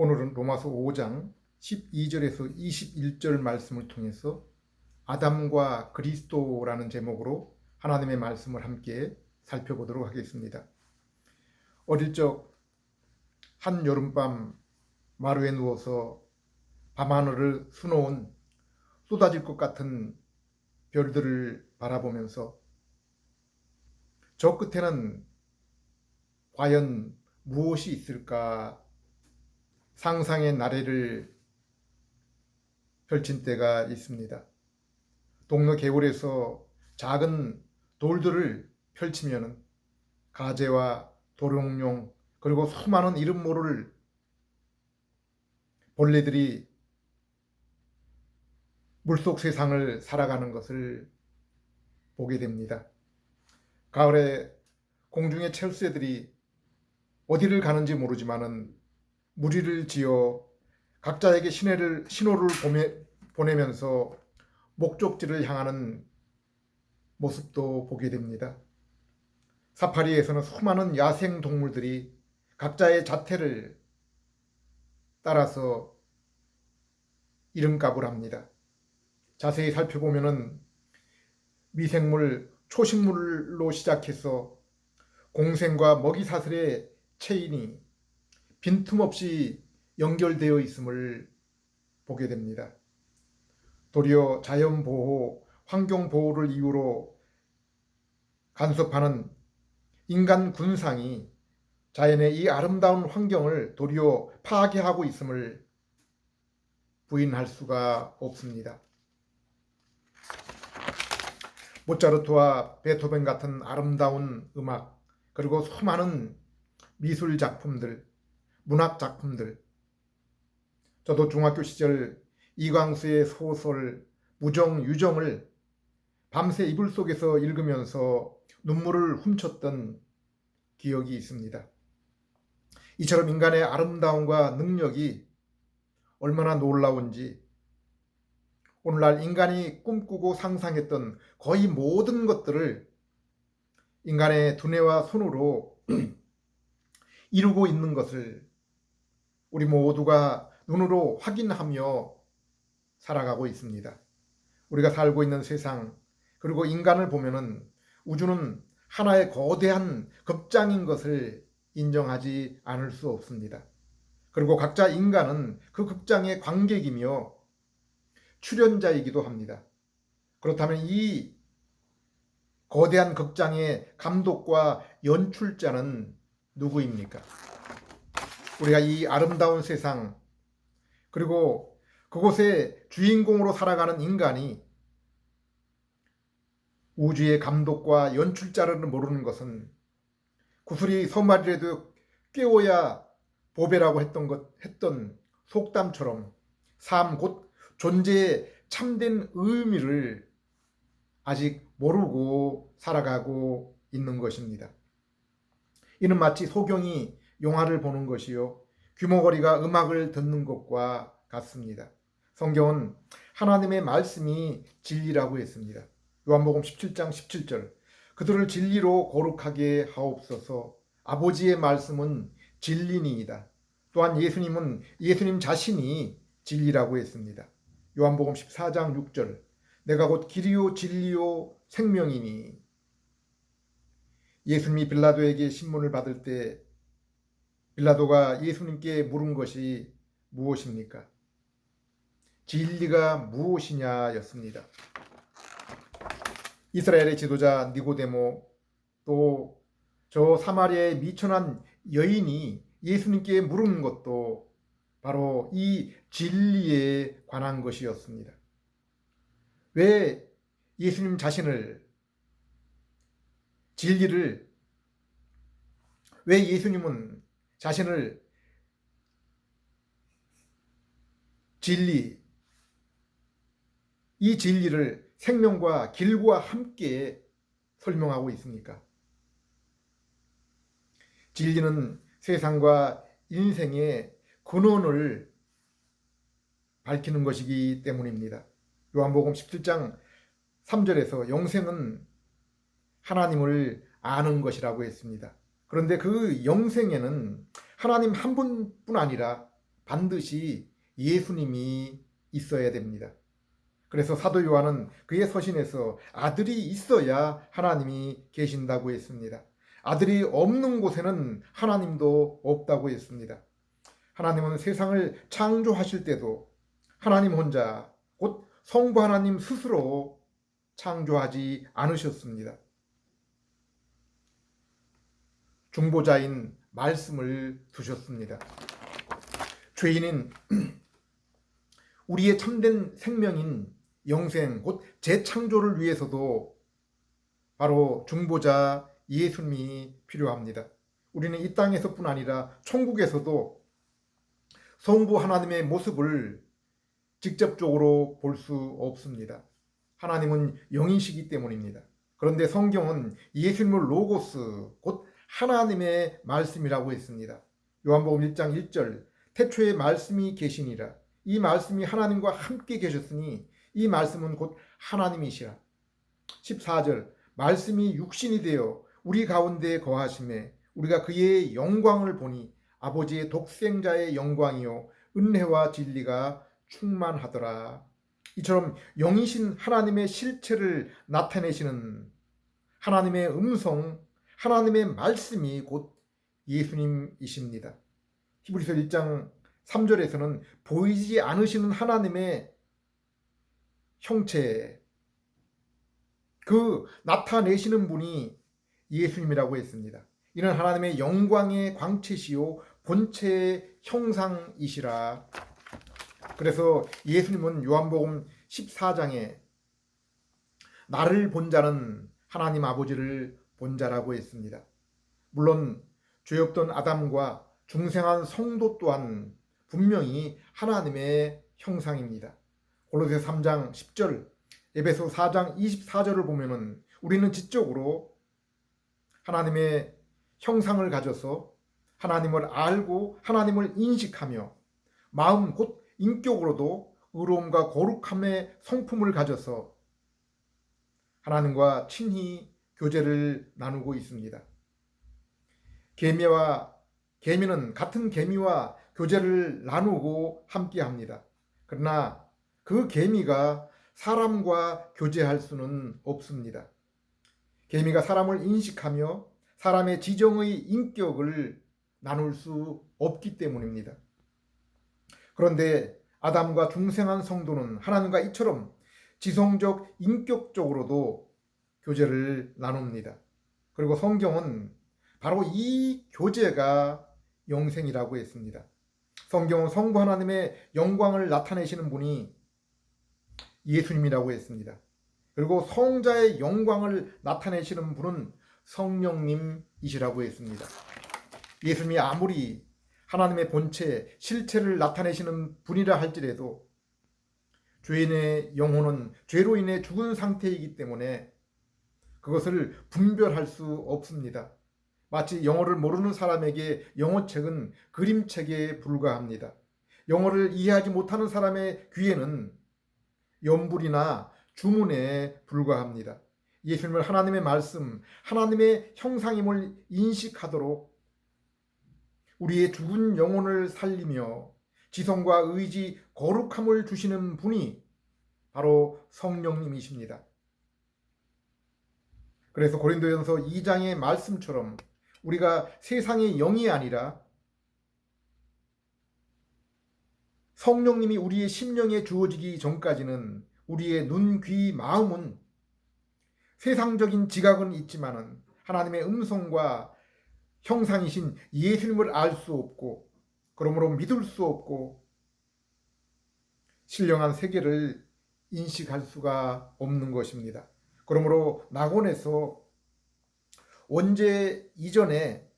오늘은 로마서 5장 12절에서 21절 말씀을 통해서 아담과 그리스도라는 제목으로 하나님의 말씀을 함께 살펴보도록 하겠습니다. 어릴 적 한 여름밤 마루에 누워서 밤하늘을 수놓은 쏟아질 것 같은 별들을 바라보면서 저 끝에는 과연 무엇이 있을까 상상의 나래를 펼친 때가 있습니다. 동네 개울에서 작은 돌들을 펼치면 가재와 도룡뇽 그리고 수많은 이름 모를 벌레들이 물속 세상을 살아가는 것을 보게 됩니다. 가을에 공중의 철새들이 어디를 가는지 모르지만은 무리를 지어 각자에게 신호를 보내면서 목적지를 향하는 모습도 보게 됩니다. 사파리에서는 수많은 야생 동물들이 각자의 자태를 따라서 이름값을 합니다. 자세히 살펴보면은 미생물, 초식물로 시작해서 공생과 먹이사슬의 체인이 빈틈없이 연결되어 있음을 보게 됩니다. 도리어 자연보호, 환경보호를 이유로 간섭하는 인간 군상이 자연의 이 아름다운 환경을 도리어 파괴하고 있음을 부인할 수가 없습니다. 모차르트와 베토벤 같은 아름다운 음악, 그리고 수많은 미술 작품들, 문학 작품들, 저도 중학교 시절 이광수의 소설 무정유정을 밤새 이불 속에서 읽으면서 눈물을 훔쳤던 기억이 있습니다. 이처럼 인간의 아름다움과 능력이 얼마나 놀라운지 오늘날 인간이 꿈꾸고 상상했던 거의 모든 것들을 인간의 두뇌와 손으로 이루고 있는 것을 우리 모두가 눈으로 확인하며 살아가고 있습니다. 우리가 살고 있는 세상 그리고 인간을 보면은 우주는 하나의 거대한 극장인 것을 인정하지 않을 수 없습니다. 그리고 각자 인간은 그 극장의 관객이며 출연자이기도 합니다. 그렇다면 이 거대한 극장의 감독과 연출자는 누구입니까? 우리가 이 아름다운 세상 그리고 그곳의 주인공으로 살아가는 인간이 우주의 감독과 연출자를 모르는 것은 구슬이 서말이라도 깨워야 보배라고 했던 속담처럼 삶 곧 존재의 참된 의미를 아직 모르고 살아가고 있는 것입니다. 이는 마치 소경이 영화를 보는 것이요 귀머거리가 음악을 듣는 것과 같습니다. 성경은 하나님의 말씀이 진리라고 했습니다. 요한복음 17장 17절 그들을 진리로 거룩하게 하옵소서. 아버지의 말씀은 진리니이다. 또한 예수님 자신이 진리라고 했습니다. 요한복음 14장 6절 내가 곧 길이요 진리요 생명이니. 예수님이 빌라도에게 신문을 받을 때 빌라도가 예수님께 물은 것이 무엇입니까? 진리가 무엇이냐였습니다. 이스라엘의 지도자 니고데모 또 저 사마리아의 미천한 여인이 예수님께 물은 것도 바로 이 진리에 관한 것이었습니다. 왜 예수님 자신을 진리를 왜 예수님은 자신을 진리 이 진리를 생명과 길과 함께 설명하고 있습니까? 진리는 세상과 인생의 근원을 밝히는 것이기 때문입니다. 요한복음 17장 3절에서 영생은 하나님을 아는 것이라고 했습니다. 그런데 그 영생에는 하나님 한 분뿐 아니라 반드시 예수님이 있어야 됩니다. 그래서 사도 요한은 그의 서신에서 아들이 있어야 하나님이 계신다고 했습니다. 아들이 없는 곳에는 하나님도 없다고 했습니다. 하나님은 세상을 창조하실 때도 하나님 혼자, 곧 성부 하나님 스스로 창조하지 않으셨습니다. 중보자인 말씀을 두셨습니다. 죄인인 우리의 참된 생명인 영생, 곧 재창조를 위해서도 바로 중보자 예수님이 필요합니다. 우리는 이 땅에서뿐 아니라 천국에서도 성부 하나님의 모습을 직접적으로 볼 수 없습니다. 하나님은 영이시기 때문입니다. 그런데 성경은 예수님을 로고스, 곧 하나님의 말씀이라고 했습니다. 요한복음 1장 1절 태초에 말씀이 계시니라. 이 말씀이 하나님과 함께 계셨으니 이 말씀은 곧 하나님이시라. 14절 말씀이 육신이 되어 우리 가운데 거하심에 우리가 그의 영광을 보니 아버지의 독생자의 영광이요 은혜와 진리가 충만하더라. 이처럼 영이신 하나님의 실체를 나타내시는 하나님의 음성, 하나님의 말씀이 곧 예수님이십니다. 히브리서 1장 3절에서는 보이지 않으시는 하나님의 형체, 그 나타내시는 분이 예수님이라고 했습니다. 이는 하나님의 영광의 광채시요 본체의 형상이시라. 그래서 예수님은 요한복음 14장에 나를 본 자는 하나님 아버지를 본 자라고 했습니다. 물론 죄 없던 아담과 중생한 성도 또한 분명히 하나님의 형상입니다. 골로새 3장 10절, 에베소 4장 24절을 보면은 우리는 지적으로 하나님의 형상을 가져서 하나님을 알고 하나님을 인식하며 마음 곧 인격으로도 의로움과 거룩함의 성품을 가져서 하나님과 친히 교제를 나누고 있습니다. 개미는 같은 개미와 교제를 나누고 함께합니다. 그러나 그 개미가 사람과 교제할 수는 없습니다. 개미가 사람을 인식하며 사람의 지정의 인격을 나눌 수 없기 때문입니다. 그런데 아담과 중생한 성도는 하나님과 이처럼 지성적, 인격적으로도 교제를 나눕니다. 그리고 성경은 바로 이 교제가 영생이라고 했습니다. 성경은 성부 하나님의 영광을 나타내시는 분이 예수님이라고 했습니다. 그리고 성자의 영광을 나타내시는 분은 성령님이시라고 했습니다. 예수님이 아무리 하나님의 본체, 실체를 나타내시는 분이라 할지라도 죄인의 영혼은 죄로 인해 죽은 상태이기 때문에 그것을 분별할 수 없습니다. 마치 영어를 모르는 사람에게 영어책은 그림책에 불과합니다. 영어를 이해하지 못하는 사람의 귀에는 연불이나 주문에 불과합니다. 예수님을 하나님의 말씀, 하나님의 형상임을 인식하도록 우리의 죽은 영혼을 살리며 지성과 의지, 거룩함을 주시는 분이 바로 성령님이십니다. 그래서 고린도전서 2장의 말씀처럼 우리가 세상의 영이 아니라 성령님이 우리의 심령에 주어지기 전까지는 우리의 눈, 귀, 마음은 세상적인 지각은 있지만은 하나님의 음성과 형상이신 예수님을 알 수 없고 그러므로 믿을 수 없고 신령한 세계를 인식할 수가 없는 것입니다. 그러므로 낙원에서 원죄 이전에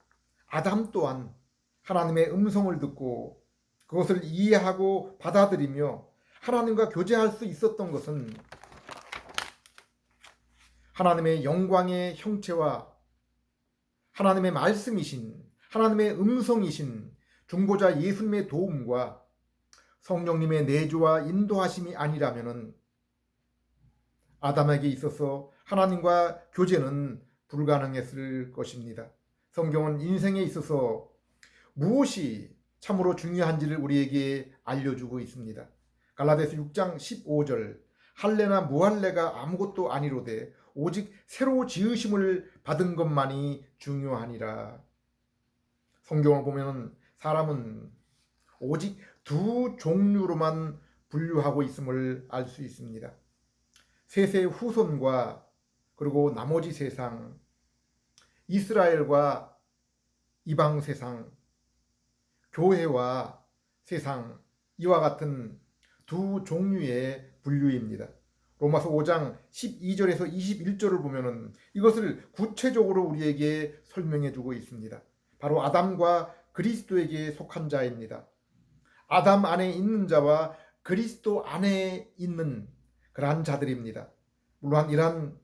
아담 또한 하나님의 음성을 듣고 그것을 이해하고 받아들이며 하나님과 교제할 수 있었던 것은 하나님의 영광의 형체와 하나님의 말씀이신 하나님의 음성이신 중보자 예수님의 도움과 성령님의 내주와 인도하심이 아니라면 아담에게 있어서 하나님과 교제는 불가능했을 것입니다. 성경은 인생에 있어서 무엇이 참으로 중요한지를 우리에게 알려주고 있습니다. 갈라디아서 6장 15절 할례나 무할례가 아무것도 아니로되 오직 새로 지으심을 받은 것만이 중요하니라. 성경을 보면 사람은 오직 두 종류로만 분류하고 있음을 알 수 있습니다. 셋의 후손과 그리고 나머지 세상, 이스라엘과 이방 세상, 교회와 세상, 이와 같은 두 종류의 분류입니다. 로마서 5장 12절에서 21절을 보면은 이것을 구체적으로 우리에게 설명해 주고 있습니다. 바로 아담과 그리스도에게 속한 자입니다. 아담 안에 있는 자와 그리스도 안에 있는 그러한 자들입니다. 물론 이러한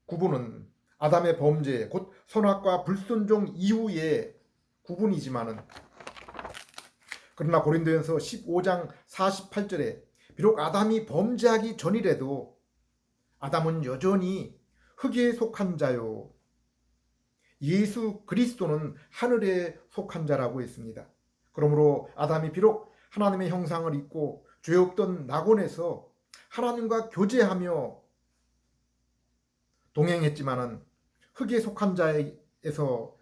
구분은 아담의 범죄, 곧 선악과 불순종 이후의 구분이지만은, 그러나 고린도전서 15장 48절에 비록 아담이 범죄하기 전이라도 아담은 여전히 흙에 속한 자요, 예수 그리스도는 하늘에 속한 자라고 했습니다. 그러므로 아담이 비록 하나님의 형상을 입고 죄 없던 낙원에서 하나님과 교제하며 동행했지만은 흙에 속한 자에서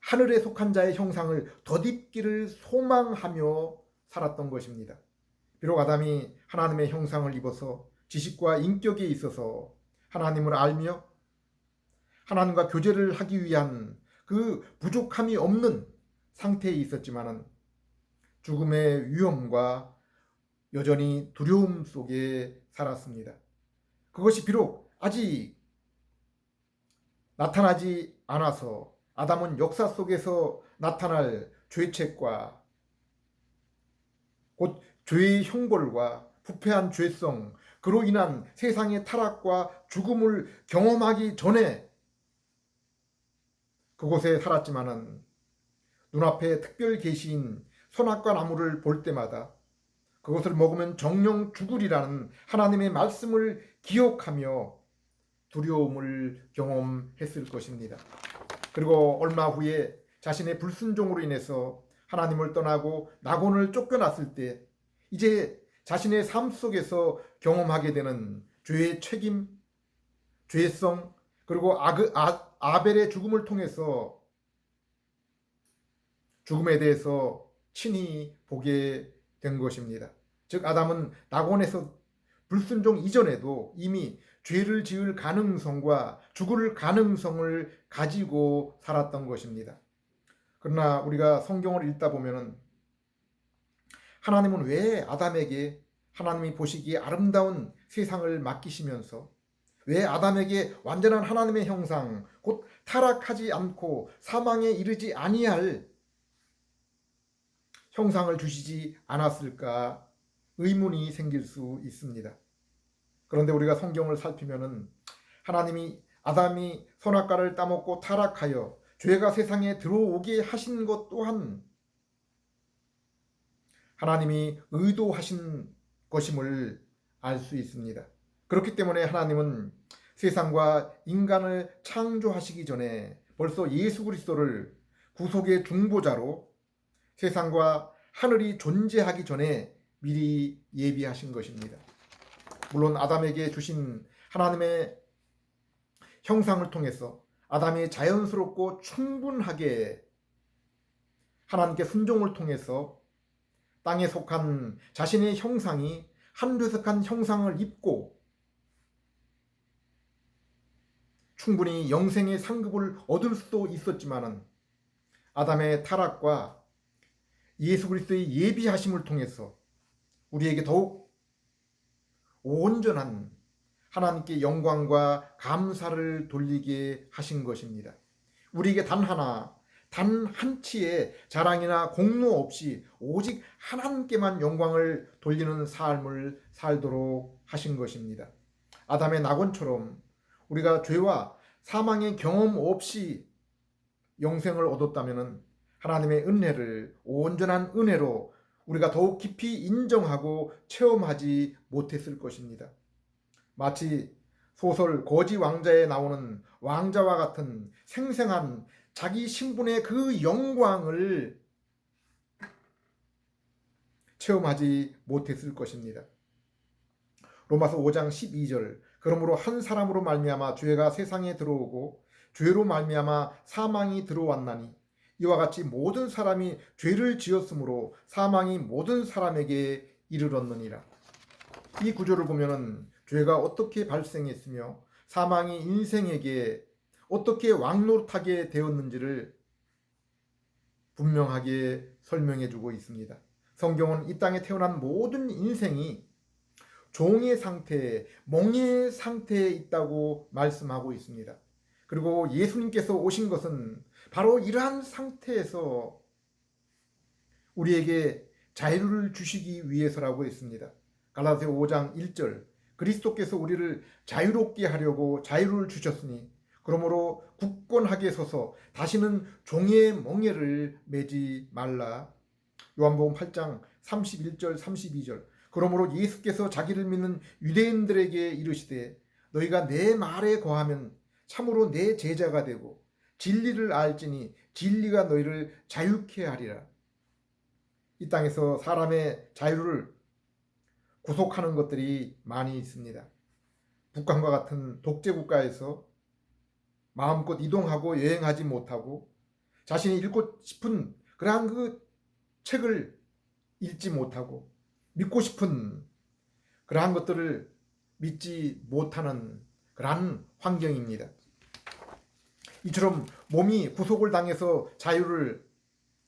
하늘에 속한 자의 형상을 덧입기를 소망하며 살았던 것입니다. 비록 아담이 하나님의 형상을 입어서 지식과 인격에 있어서 하나님을 알며 하나님과 교제를 하기 위한 그 부족함이 없는 상태에 있었지만은 죽음의 위험과 여전히 두려움 속에 살았습니다. 그것이 비록 아직 나타나지 않아서 아담은 역사 속에서 나타날 죄책과 곧 죄의 형벌과 부패한 죄성, 그로 인한 세상의 타락과 죽음을 경험하기 전에 그곳에 살았지만은 눈앞에 특별 계시인 선악과 나무를 볼 때마다 그것을 먹으면 정령 죽으리라는 하나님의 말씀을 기억하며 두려움을 경험했을 것입니다. 그리고 얼마 후에 자신의 불순종으로 인해서 하나님을 떠나고 낙원을 쫓겨났을 때 이제 자신의 삶 속에서 경험하게 되는 죄의 책임, 죄성, 그리고 아벨의 죽음을 통해서 죽음에 대해서 친히 보게 된 것입니다. 즉 아담은 낙원에서 불순종 이전에도 이미 죄를 지을 가능성과 죽을 가능성을 가지고 살았던 것입니다. 그러나 우리가 성경을 읽다 보면은 하나님은 왜 아담에게 하나님이 보시기에 아름다운 세상을 맡기시면서 왜 아담에게 완전한 하나님의 형상, 곧 타락하지 않고 사망에 이르지 아니할 형상을 주시지 않았을까 의문이 생길 수 있습니다. 그런데 우리가 성경을 살피면은 하나님이 아담이 선악과를 따먹고 타락하여 죄가 세상에 들어오게 하신 것 또한 하나님이 의도하신 것임을 알 수 있습니다. 그렇기 때문에 하나님은 세상과 인간을 창조하시기 전에 벌써 예수 그리스도를 구속의 중보자로 세상과 하늘이 존재하기 전에 미리 예비하신 것입니다. 물론 아담에게 주신 하나님의 형상을 통해서 아담이 자연스럽고 충분하게 하나님께 순종을 통해서 땅에 속한 자신의 형상이 한되석한 형상을 입고 충분히 영생의 상급을 얻을 수도 있었지만은 아담의 타락과 예수 그리스도의 예비하심을 통해서 우리에게 더욱 온전한 하나님께 영광과 감사를 돌리게 하신 것입니다. 우리에게 단 한치의 자랑이나 공로 없이 오직 하나님께만 영광을 돌리는 삶을 살도록 하신 것입니다. 아담의 낙원처럼 우리가 죄와 사망의 경험 없이 영생을 얻었다면 하나님의 은혜를 온전한 은혜로 우리가 더욱 깊이 인정하고 체험하지 못했을 것입니다. 마치 소설 거지 왕자에 나오는 왕자와 같은 생생한 자기 신분의 그 영광을 체험하지 못했을 것입니다. 로마서 5장 12절 그러므로 한 사람으로 말미암아 죄가 세상에 들어오고 죄로 말미암아 사망이 들어왔나니 이와 같이 모든 사람이 죄를 지었으므로 사망이 모든 사람에게 이르렀느니라. 이 구절을 보면은 죄가 어떻게 발생했으며 사망이 인생에게 어떻게 왕노릇하게 되었는지를 분명하게 설명해 주고 있습니다. 성경은 이 땅에 태어난 모든 인생이 종의 상태, 멍의 상태에 있다고 말씀하고 있습니다. 그리고 예수님께서 오신 것은 바로 이러한 상태에서 우리에게 자유를 주시기 위해서라고 했습니다. 갈라디아서 5장 1절 그리스도께서 우리를 자유롭게 하려고 자유를 주셨으니 그러므로 굳건하게 서서 다시는 종의 멍에를 매지 말라. 요한복음 8장 31절 32절 그러므로 예수께서 자기를 믿는 유대인들에게 이르시되 너희가 내 말에 거하면 참으로 내 제자가 되고 진리를 알지니 진리가 너희를 자유케 하리라. 이 땅에서 사람의 자유를 구속하는 것들이 많이 있습니다. 북한과 같은 독재 국가에서 마음껏 이동하고 여행하지 못하고 자신이 읽고 싶은 그러한 그 책을 읽지 못하고 믿고 싶은 그러한 것들을 믿지 못하는 그러한 환경입니다. 이처럼 몸이 구속을 당해서 자유를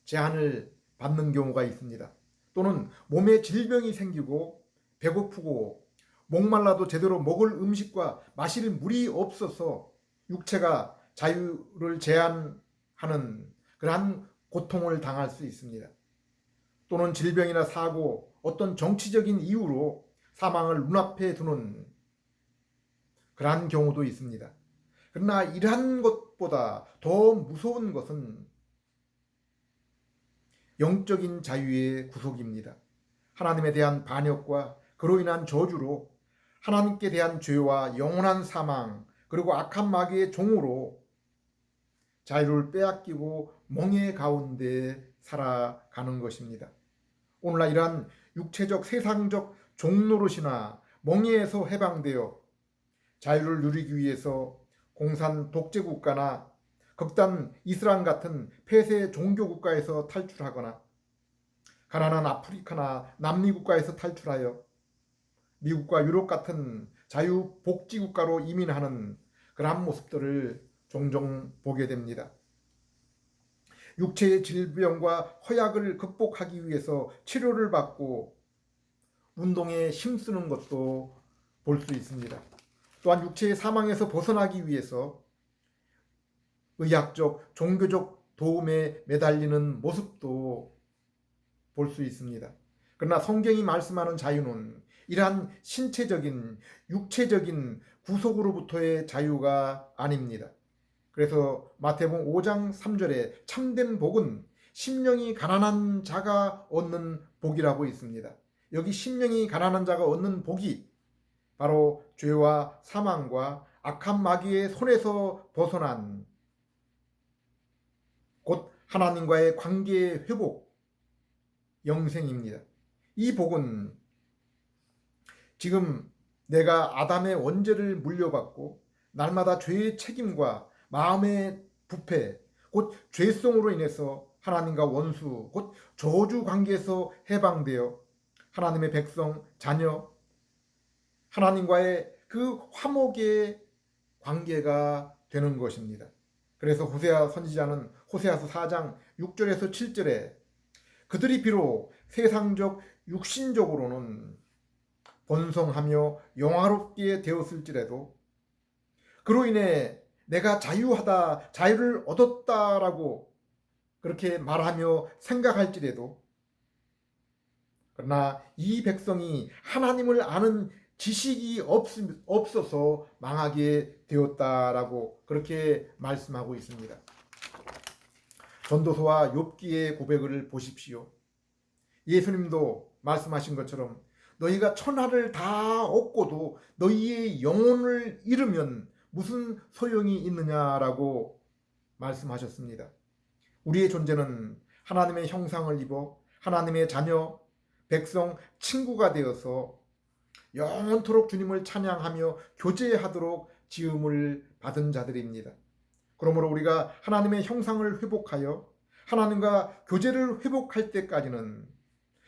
제한을 받는 경우가 있습니다. 또는 몸에 질병이 생기고 배고프고 목말라도 제대로 먹을 음식과 마실 물이 없어서 육체가 자유를 제한하는 그러한 고통을 당할 수 있습니다. 또는 질병이나 사고, 어떤 정치적인 이유로 사망을 눈앞에 두는 그러한 경우도 있습니다. 그러나 이러한 것보다 더 무서운 것은 영적인 자유의 구속입니다. 하나님에 대한 반역과 그로 인한 저주로 하나님께 대한 죄와 영원한 사망 그리고 악한 마귀의 종으로 자유를 빼앗기고 멍에 가운데 살아가는 것입니다. 오늘날 이러한 육체적 세상적 종노릇이나 멍에에서 해방되어 자유를 누리기 위해서 공산 독재 국가나 극단 이슬람 같은 폐쇄 종교 국가에서 탈출하거나 가난한 아프리카나 남미 국가에서 탈출하여 미국과 유럽 같은 자유복지 국가로 이민하는 그러한 모습들을 종종 보게 됩니다. 육체의 질병과 허약을 극복하기 위해서 치료를 받고 운동에 힘쓰는 것도 볼 수 있습니다. 또한 육체의 사망에서 벗어나기 위해서 의학적, 종교적 도움에 매달리는 모습도 볼 수 있습니다. 그러나 성경이 말씀하는 자유는 이러한 신체적인, 육체적인 구속으로부터의 자유가 아닙니다. 그래서 마태복음 5장 3절에 참된 복은 심령이 가난한 자가 얻는 복이라고 있습니다. 여기 심령이 가난한 자가 얻는 복이 바로 죄와 사망과 악한 마귀의 손에서 벗어난 곧 하나님과의 관계의 회복, 영생입니다. 이 복은 지금 내가 아담의 원죄를 물려받고 날마다 죄의 책임과 마음의 부패, 곧 죄성으로 인해서 하나님과 원수, 곧 저주 관계에서 해방되어 하나님의 백성, 자녀, 하나님과의 그 화목의 관계가 되는 것입니다. 그래서 호세아 선지자는 호세아서 4장 6절에서 7절에 그들이 비록 세상적 육신적으로는 번성하며 영화롭게 되었을지라도 그로 인해 내가 자유하다, 자유를 얻었다라고 그렇게 말하며 생각할지라도 그러나 이 백성이 하나님을 아는 지식이 없어서 망하게 되었다라고 그렇게 말씀하고 있습니다. 전도서와 욥기의 고백을 보십시오. 예수님도 말씀하신 것처럼 너희가 천하를 다 얻고도 너희의 영혼을 잃으면 무슨 소용이 있느냐라고 말씀하셨습니다. 우리의 존재는 하나님의 형상을 입어 하나님의 자녀, 백성, 친구가 되어서 영원토록 주님을 찬양하며 교제하도록 지음을 받은 자들입니다. 그러므로 우리가 하나님의 형상을 회복하여 하나님과 교제를 회복할 때까지는,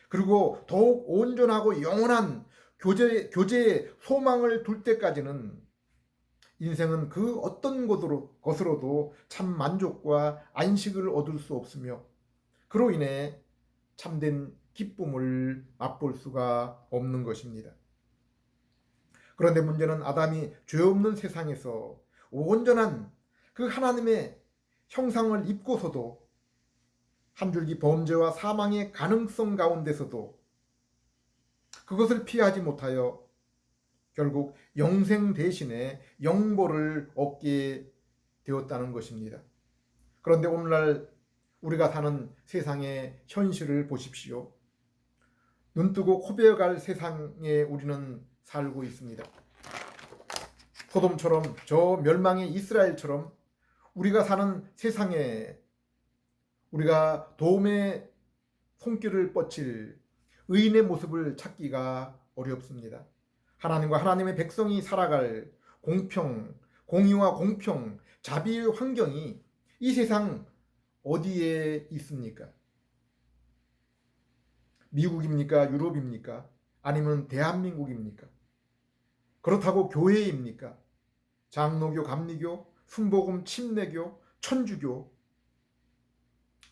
그리고 더욱 온전하고 영원한 교제의 소망을 둘 때까지는 인생은 그 어떤 것으로도 참 만족과 안식을 얻을 수 없으며 그로 인해 참된 기쁨을 맛볼 수가 없는 것입니다. 그런데 문제는 아담이 죄 없는 세상에서 온전한 그 하나님의 형상을 입고서도 한 줄기 범죄와 사망의 가능성 가운데서도 그것을 피하지 못하여 결국 영생 대신에 영벌을 얻게 되었다는 것입니다. 그런데 오늘날 우리가 사는 세상의 현실을 보십시오. 눈뜨고 코베어갈 세상에 우리는 살고 있습니다. 소돔처럼 저 멸망의 이스라엘처럼 우리가 사는 세상에 우리가 도움의 손길을 뻗칠 의인의 모습을 찾기가 어렵습니다. 하나님과 하나님의 백성이 살아갈 공평, 공의와 공평, 자비의 환경이 이 세상 어디에 있습니까? 미국입니까? 유럽입니까? 아니면 대한민국입니까? 그렇다고 교회입니까? 장로교, 감리교, 순복음, 침례교, 천주교,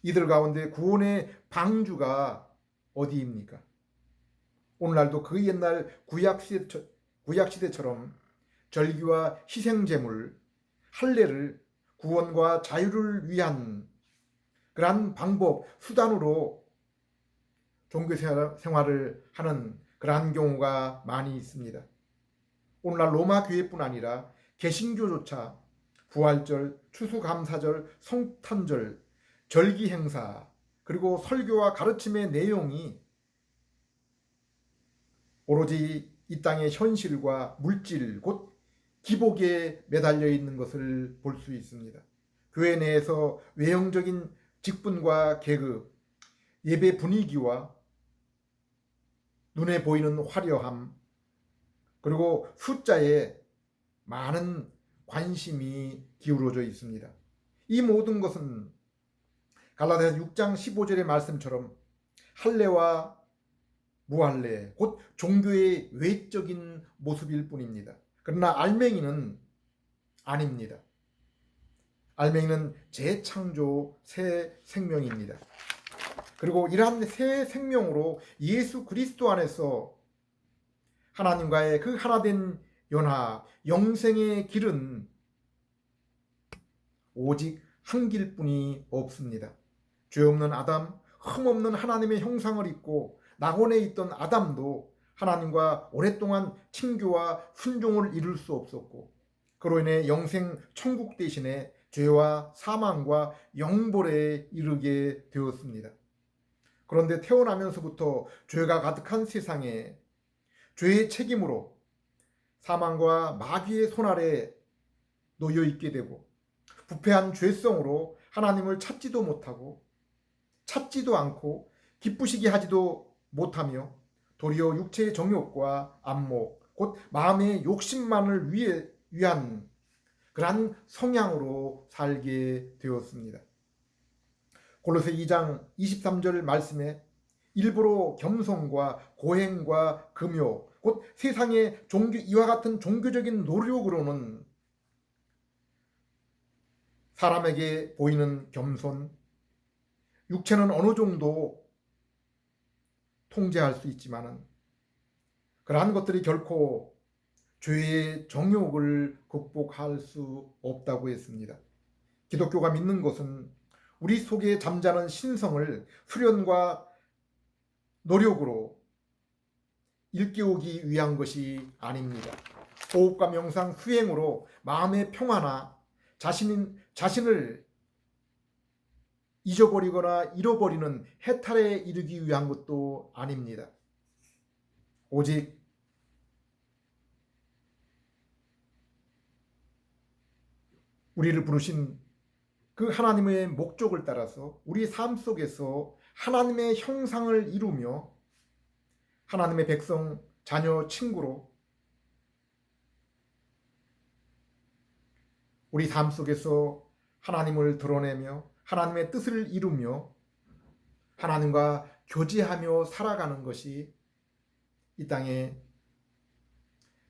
이들 가운데 구원의 방주가 어디입니까? 오늘날도 그 옛날 구약시대처럼 절기와 희생제물, 할례를 구원과 자유를 위한 그러한 방법, 수단으로 종교 생활을 하는 그러한 경우가 많이 있습니다. 오늘날 로마 교회뿐 아니라 개신교조차 부활절, 추수감사절, 성탄절, 절기 행사, 그리고 설교와 가르침의 내용이 오로지 이 땅의 현실과 물질, 곧 기복에 매달려 있는 것을 볼 수 있습니다. 교회 내에서 외형적인 직분과 계급, 예배 분위기와 눈에 보이는 화려함, 그리고 숫자에 많은 관심이 기울어져 있습니다. 이 모든 것은 갈라디아서 6장 15절의 말씀처럼 할례와 무할례, 곧 종교의 외적인 모습일 뿐입니다. 그러나 알맹이는 아닙니다. 알맹이는 재창조 새 생명입니다. 그리고 이러한 새 생명으로 예수 그리스도 안에서 하나님과의 그 하나된 연합, 영생의 길은 오직 한 길뿐이 없습니다. 죄 없는 아담, 흠 없는 하나님의 형상을 입고 낙원에 있던 아담도 하나님과 오랫동안 친교와 순종을 이룰 수 없었고, 그로 인해 영생 천국 대신에 죄와 사망과 영벌에 이르게 되었습니다. 그런데 태어나면서부터 죄가 가득한 세상에 죄의 책임으로 사망과 마귀의 손 아래 놓여 있게 되고, 부패한 죄성으로 하나님을 찾지도 못하고 찾지도 않고 기쁘시게 하지도 못하며 도리어 육체의 정욕과 안목, 곧 마음의 욕심만을 위한 그러한 성향으로 살게 되었습니다. 골로새 2장 23절 말씀에 일부러 겸손과 고행과 금욕, 곧 세상의 이와 같은 종교적인 노력으로는 사람에게 보이는 겸손, 육체는 어느 정도 통제할 수 있지만은 그러한 것들이 결코 죄의 정욕을 극복할 수 없다고 했습니다. 기독교가 믿는 것은 우리 속에 잠자는 신성을 수련과 노력으로 일깨우기 위한 것이 아닙니다. 호흡과 명상, 수행으로 마음의 평화나 자신을 잊어버리거나 잃어버리는 해탈에 이르기 위한 것도 아닙니다. 오직 우리를 부르신 그 하나님의 목적을 따라서 우리 삶 속에서 하나님의 형상을 이루며 하나님의 백성, 자녀, 친구로 우리 삶 속에서 하나님을 드러내며 하나님의 뜻을 이루며 하나님과 교제하며 살아가는 것이 이 땅에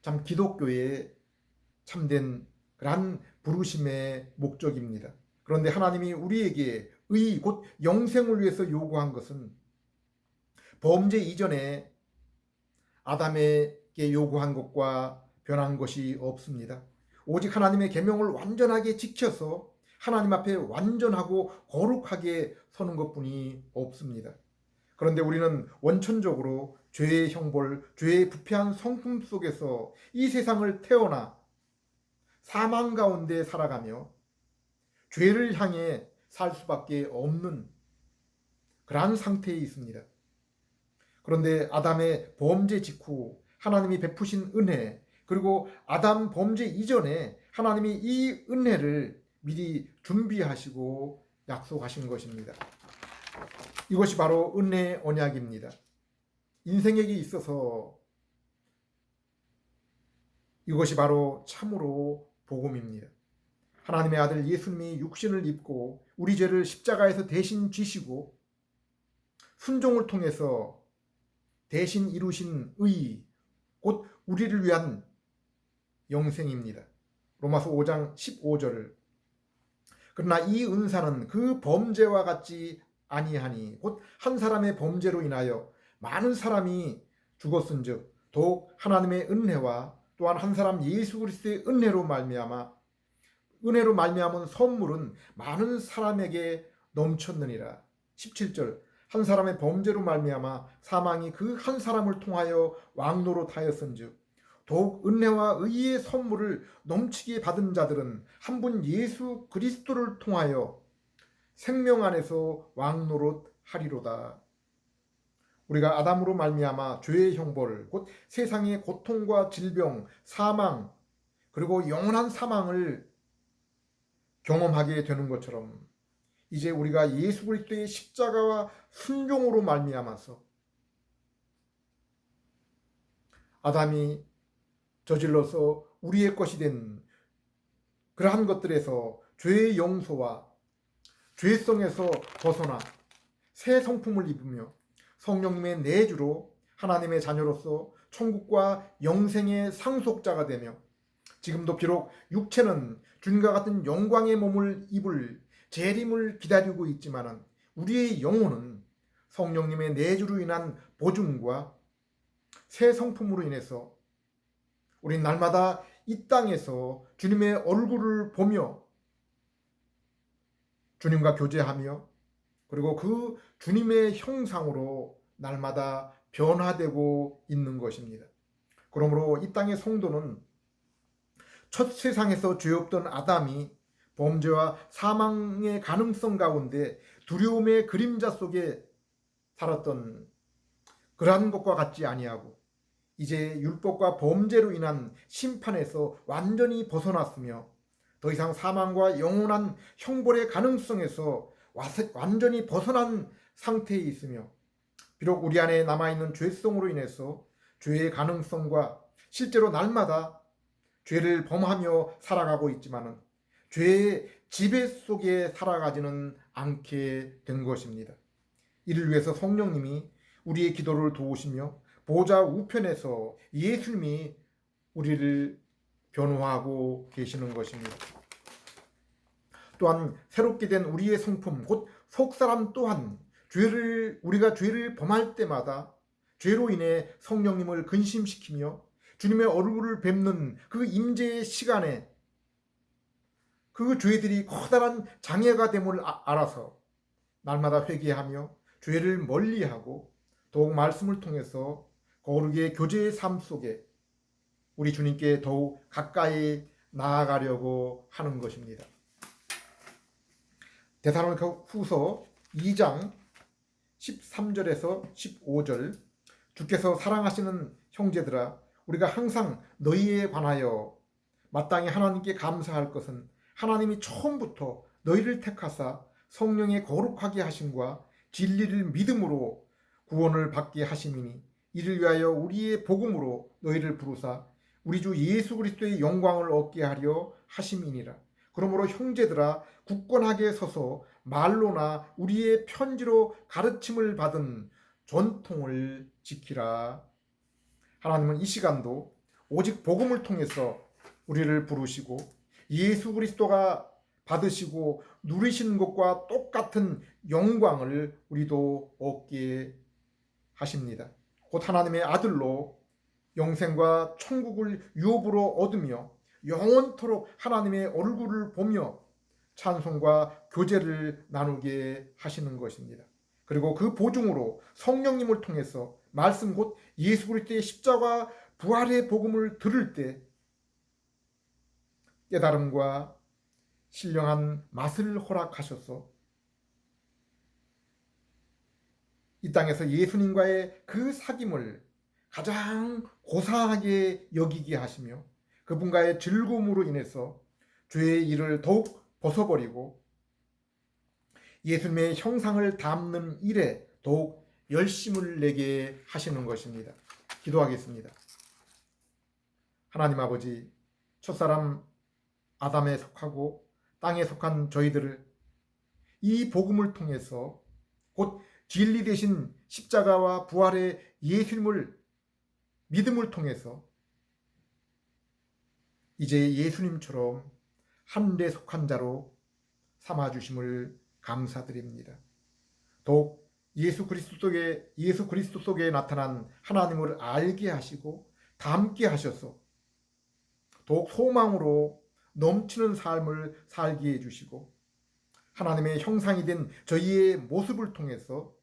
참 기독교의 참된 그러한 부르심의 목적입니다. 그런데 하나님이 우리에게 의 곧 영생을 위해서 요구한 것은 범죄 이전에 아담에게 요구한 것과 변한 것이 없습니다. 오직 하나님의 계명을 완전하게 지켜서 하나님 앞에 완전하고 거룩하게 서는 것뿐이 없습니다. 그런데 우리는 원천적으로 죄의 형벌, 죄의 부패한 성품 속에서 이 세상을 태어나 사망 가운데 살아가며 죄를 향해 살 수밖에 없는 그러한 상태에 있습니다. 그런데 아담의 범죄 직후 하나님이 베푸신 은혜, 그리고 아담 범죄 이전에 하나님이 이 은혜를 미리 준비하시고 약속하신 것입니다. 이것이 바로 은혜의 언약입니다. 인생에 있어서 이것이 바로 참으로 복음입니다. 하나님의 아들 예수님이 육신을 입고 우리 죄를 십자가에서 대신 지시고 순종을 통해서 대신 이루신 의, 곧 우리를 위한 영생입니다. 로마서 5장 15절. 그러나 이 은사는 그 범죄와 같지 아니하니 곧 한 사람의 범죄로 인하여 많은 사람이 죽었은즉 더욱 하나님의 은혜와 또한 한 사람 예수 그리스도의 은혜로 말미암은 선물은 많은 사람에게 넘쳤느니라. 17절. 한 사람의 범죄로 말미암아 사망이 그 한 사람을 통하여 왕노릇하였은즉 더욱 은혜와 의의 선물을 넘치게 받은 자들은 한 분 예수 그리스도를 통하여 생명 안에서 왕노릇하리로다. 우리가 아담으로 말미암아 죄의 형벌, 곧 세상의 고통과 질병, 사망, 그리고 영원한 사망을 경험하게 되는 것처럼 이제 우리가 예수 그리스도의 십자가와 순종으로 말미암아서 아담이 저질러서 우리의 것이 된 그러한 것들에서 죄의 용서와 죄성에서 벗어나 새 성품을 입으며 성령님의 내주로 하나님의 자녀로서 천국과 영생의 상속자가 되며 지금도 비록 육체는 주님과 같은 영광의 몸을 입을 재림을 기다리고 있지만은 우리의 영혼은 성령님의 내주로 인한 보증과 새 성품으로 인해서 우린 날마다 이 땅에서 주님의 얼굴을 보며 주님과 교제하며 그리고 그 주님의 형상으로 날마다 변화되고 있는 것입니다. 그러므로 이 땅의 성도는 첫 세상에서 죄 없던 아담이 범죄와 사망의 가능성 가운데 두려움의 그림자 속에 살았던 그러한 것과 같지 아니하고 이제 율법과 범죄로 인한 심판에서 완전히 벗어났으며 더 이상 사망과 영원한 형벌의 가능성에서 완전히 벗어난 상태에 있으며 비록 우리 안에 남아있는 죄성으로 인해서 죄의 가능성과 실제로 날마다 죄를 범하며 살아가고 있지만은 죄의 지배 속에 살아가지는 않게 된 것입니다. 이를 위해서 성령님이 우리의 기도를 도우시며 보좌 우편에서 예수님이 우리를 변호하고 계시는 것입니다. 또한 새롭게 된 우리의 성품 곧 속사람 또한 우리가 죄를 범할 때마다 죄로 인해 성령님을 근심시키며 주님의 얼굴을 뵙는 그 임재의 시간에 그 죄들이 커다란 장애가 됨을 알아서 날마다 회개하며 죄를 멀리하고 더욱 말씀을 통해서 거룩의 교제의 삶 속에 우리 주님께 더욱 가까이 나아가려고 하는 것입니다. 데살로니가 후서 2장 13절에서 15절. 주께서 사랑하시는 형제들아, 우리가 항상 너희에 관하여 마땅히 하나님께 감사할 것은 하나님이 처음부터 너희를 택하사 성령의 거룩하게 하심과 진리를 믿음으로 구원을 받게 하심이니 이를 위하여 우리의 복음으로 너희를 부르사 우리 주 예수 그리스도의 영광을 얻게 하려 하심이니라. 그러므로 형제들아 굳건하게 서서 말로나 우리의 편지로 가르침을 받은 전통을 지키라. 하나님은 이 시간도 오직 복음을 통해서 우리를 부르시고 예수 그리스도가 받으시고 누리시는 것과 똑같은 영광을 우리도 얻게 하십니다. 곧 하나님의 아들로 영생과 천국을 유업으로 얻으며 영원토록 하나님의 얼굴을 보며 찬송과 교제를 나누게 하시는 것입니다. 그리고 그 보증으로 성령님을 통해서 말씀 곧 예수 그리스도의 십자가 부활의 복음을 들을 때 깨달음과 신령한 맛을 허락하셔서 이 땅에서 예수님과의 그 사귐을 가장 고상하게 여기게 하시며 그분과의 즐거움으로 인해서 죄의 일을 더욱 벗어버리고 예수님의 형상을 담는 일에 더욱 열심을 내게 하시는 것입니다. 기도하겠습니다. 하나님 아버지, 첫사람 아담에 속하고 땅에 속한 저희들을 이 복음을 통해서 곧 진리 되신 십자가와 부활의 예수님을 믿음을 통해서 이제 예수님처럼 하늘에 속한 자로 삼아주심을 감사드립니다. 더욱 예수 그리스도 속에 나타난 하나님을 알게 하시고 닮게 하셔서 더욱 소망으로 넘치는 삶을 살게 해주시고 하나님의 형상이 된 저희의 모습을 통해서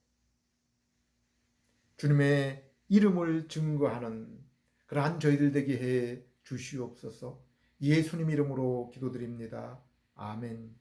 주님의 이름을 증거하는 그러한 저희들 되게 해 주시옵소서. 예수님 이름으로 기도드립니다. 아멘.